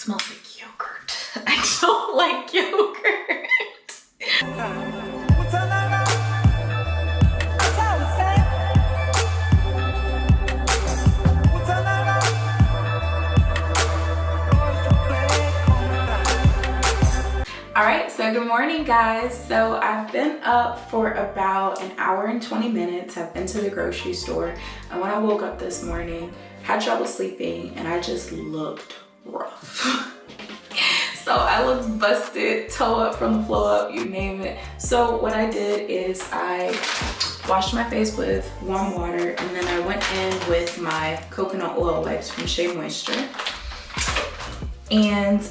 smells like yogurt. I don't like yogurt. Alright, so good morning guys. So I've been up for about an hour and 20 minutes. I've been to the grocery store, and when I woke up this morning, had trouble sleeping, and I just looked rough. So I looked busted, toe up from the floor up, you name it. So what I did is I washed my face with warm water, and then I went in with my coconut oil wipes from Shea Moisture. And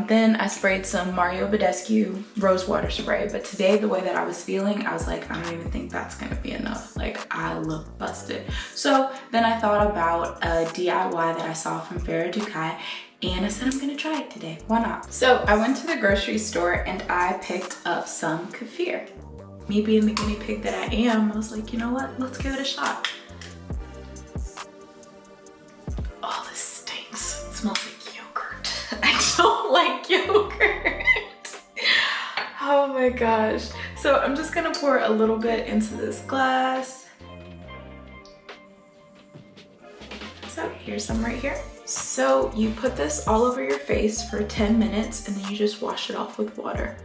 then I sprayed some Mario Badescu rose water spray. But today, the way that I was feeling, I was like, I don't even think that's gonna be enough. Like, I look busted. So then I thought about a DIY that I saw from Farah Dhukai, and I said I'm gonna try it today. Why not? So I went to the grocery store and I picked up some Kefir. Me being the guinea pig that I am, I was like, you know what? Let's give it a shot. Oh, this stinks. It smells like I don't like yogurt. Oh my gosh. So I'm just gonna pour a little bit into this glass. So here's some right here. So you put this all over your face for 10 minutes and then you just wash it off with water.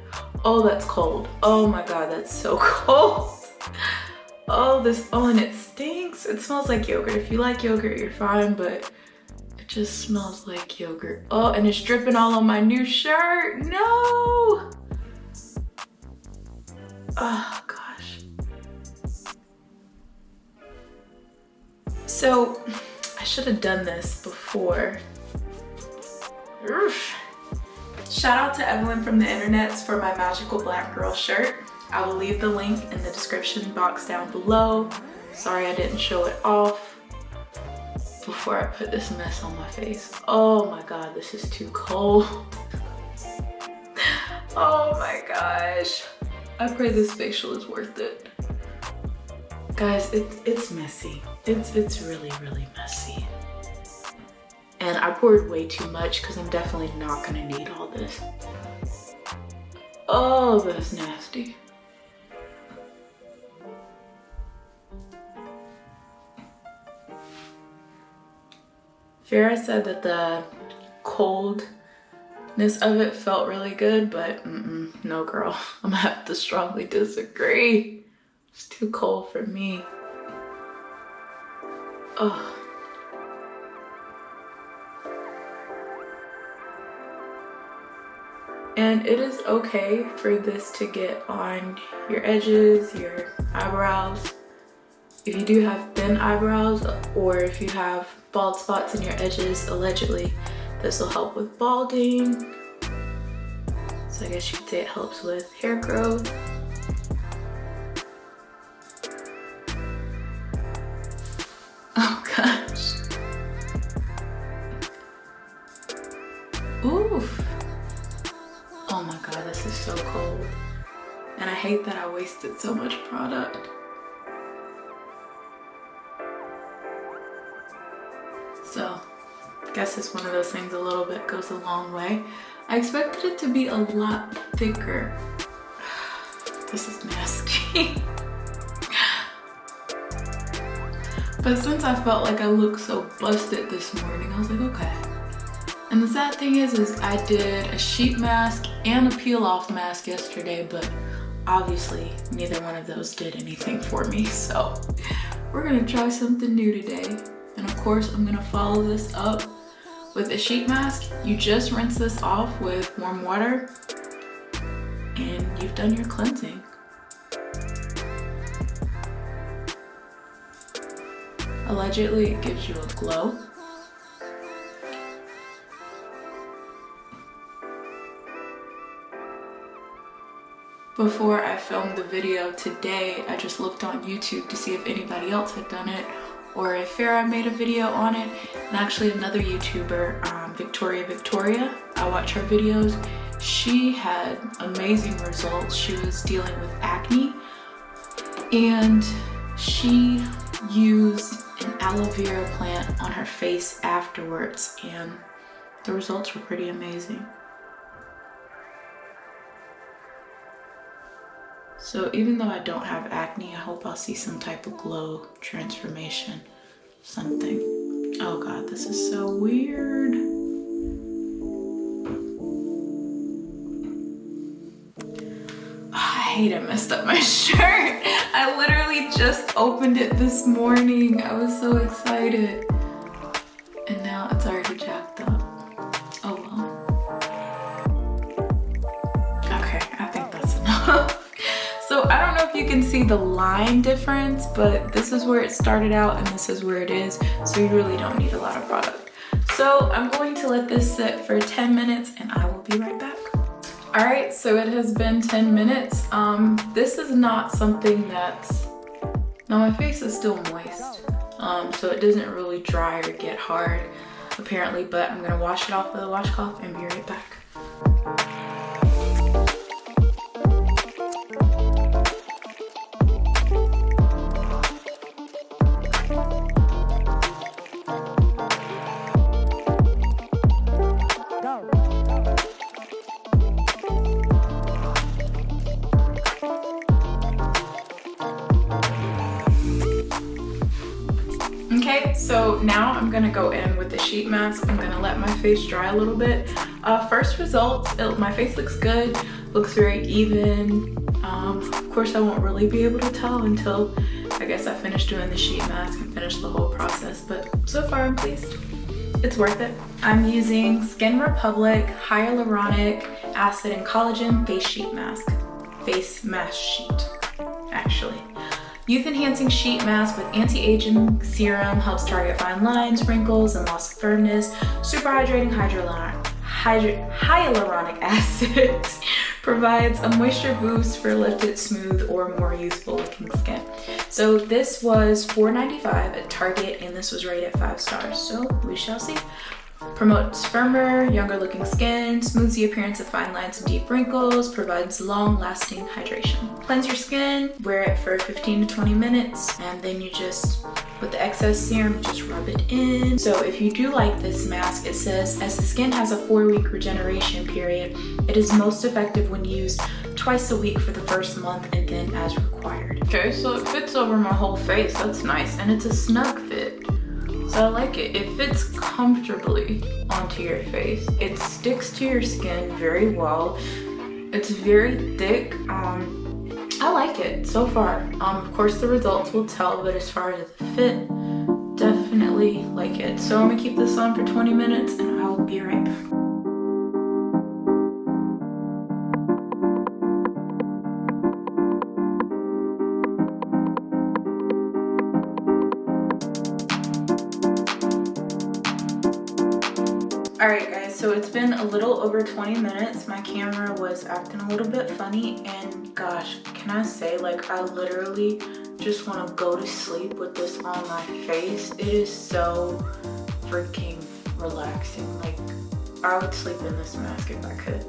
Oh, that's cold. Oh my God, that's so cold. Oh, and it stinks. It smells like yogurt. If you like yogurt, you're fine, but it just smells like yogurt. Oh, and it's dripping all on my new shirt. No! Oh gosh. So I should have done this before. Oof. Shout out to Evelyn from the Internets for my magical black girl shirt. I will leave the link in the description box down below. Sorry I didn't show it off before I put this mess on my face. Oh my God, this is too cold. Oh my gosh. I pray this facial is worth it. Guys, it's messy. It's really, really messy. And I poured way too much because I'm definitely not gonna need all this. Oh, that's nasty. Farah said that the coldness of it felt really good, but no girl, I'm gonna have to strongly disagree. It's too cold for me. Oh. And it is okay for this to get on your edges, your eyebrows. If you do have thin eyebrows, or if you have bald spots in your edges, allegedly, this will help with balding. So I guess you could say it helps with hair growth. Oh gosh. Oof. Oh my God, this is so cold. And I hate that I wasted so much product. So, I guess it's one of those things, a little bit goes a long way. I expected it to be a lot thicker. This is nasty. But since I felt like I looked so busted this morning, I was like, okay. And the sad thing is I did a sheet mask and a peel-off mask yesterday, but obviously neither one of those did anything for me. So we're gonna try something new today. And of course, I'm gonna follow this up with a sheet mask. You just rinse this off with warm water and you've done your cleansing. Allegedly, it gives you a glow. Before I filmed the video today, I just looked on YouTube to see if anybody else had done it, or if Farah made a video on it. And actually another YouTuber, Victoria, I watch her videos. She had amazing results. She was dealing with acne, and she used an aloe vera plant on her face afterwards, and the results were pretty amazing. So even though I don't have acne, I hope I'll see some type of glow, transformation, something. Oh God, this is so weird. I hate I messed up my shirt. I literally just opened it this morning. I was so excited. And now it's already jacked up. Oh well. Okay, I think that's enough. So I don't know if you can see the line difference, but this is where it started out and this is where it is. So you really don't need a lot of product. So I'm going to let this sit for 10 minutes and I will be right back. All right, so it has been 10 minutes. This is not something that's, now my face is still moist. So it doesn't really dry or get hard apparently, but I'm gonna wash it off with a washcloth and be right back. Okay, so now I'm gonna go in with the sheet mask. I'm gonna let my face dry a little bit. First results, my face looks good, looks very even. Of course I won't really be able to tell until I guess I finish doing the sheet mask and finish the whole process, but so far I'm pleased. It's worth it. I'm using Skin Republic Hyaluronic Acid and Collagen Face Mask Sheet, actually. Youth enhancing sheet mask with anti-aging serum helps target fine lines, wrinkles, and loss of firmness. Super hydrating hyaluronic acid provides a moisture boost for lifted, smooth, or more youthful looking skin. So this was $4.95 at Target and this was rated 5 stars. So we shall see. Promotes firmer, younger looking skin, smooths the appearance of fine lines and deep wrinkles, provides long lasting hydration. Cleanse your skin, wear it for 15 to 20 minutes, and then you just, with the excess serum, just rub it in. So if you do like this mask, it says, as the skin has a 4-week regeneration period, it is most effective when used twice a week for the first month and then as required. Okay, so it fits over my whole face, that's nice, and it's a snug fit. So I like it. It fits comfortably onto your face. It sticks to your skin very well. It's very thick. I like it so far. Of course the results will tell, but as far as the fit, definitely like it. So I'm gonna keep this on for 20 minutes and I will be right back. Alright guys, so it's been a little over 20 minutes. My camera was acting a little bit funny and gosh, can I say, like, I literally just want to go to sleep with this on my face. It is so freaking relaxing. Like, I would sleep in this mask if I could.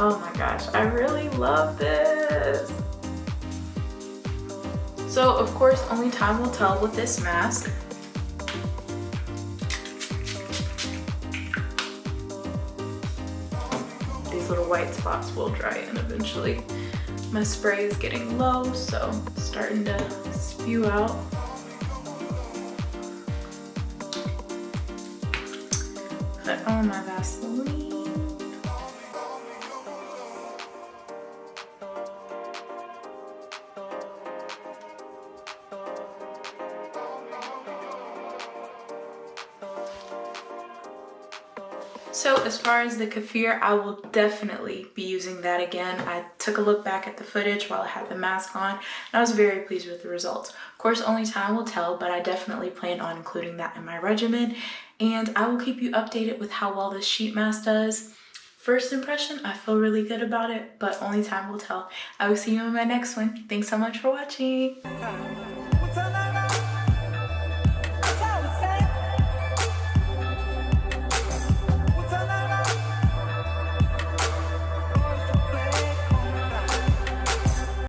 Oh my gosh, I really love this. So of course, only time will tell with this mask. These little white spots will dry in eventually. My spray is getting low, so it's starting to spew out. Put on my Vaseline. So as far as the Kefir, I will definitely be using that again. I took a look back at the footage while I had the mask on, and I was very pleased with the results. Of course, only time will tell, but I definitely plan on including that in my regimen, and I will keep you updated with how well this sheet mask does. first impression, I feel really good about it, but only time will tell. I will see you in my next one. Thanks so much for watching.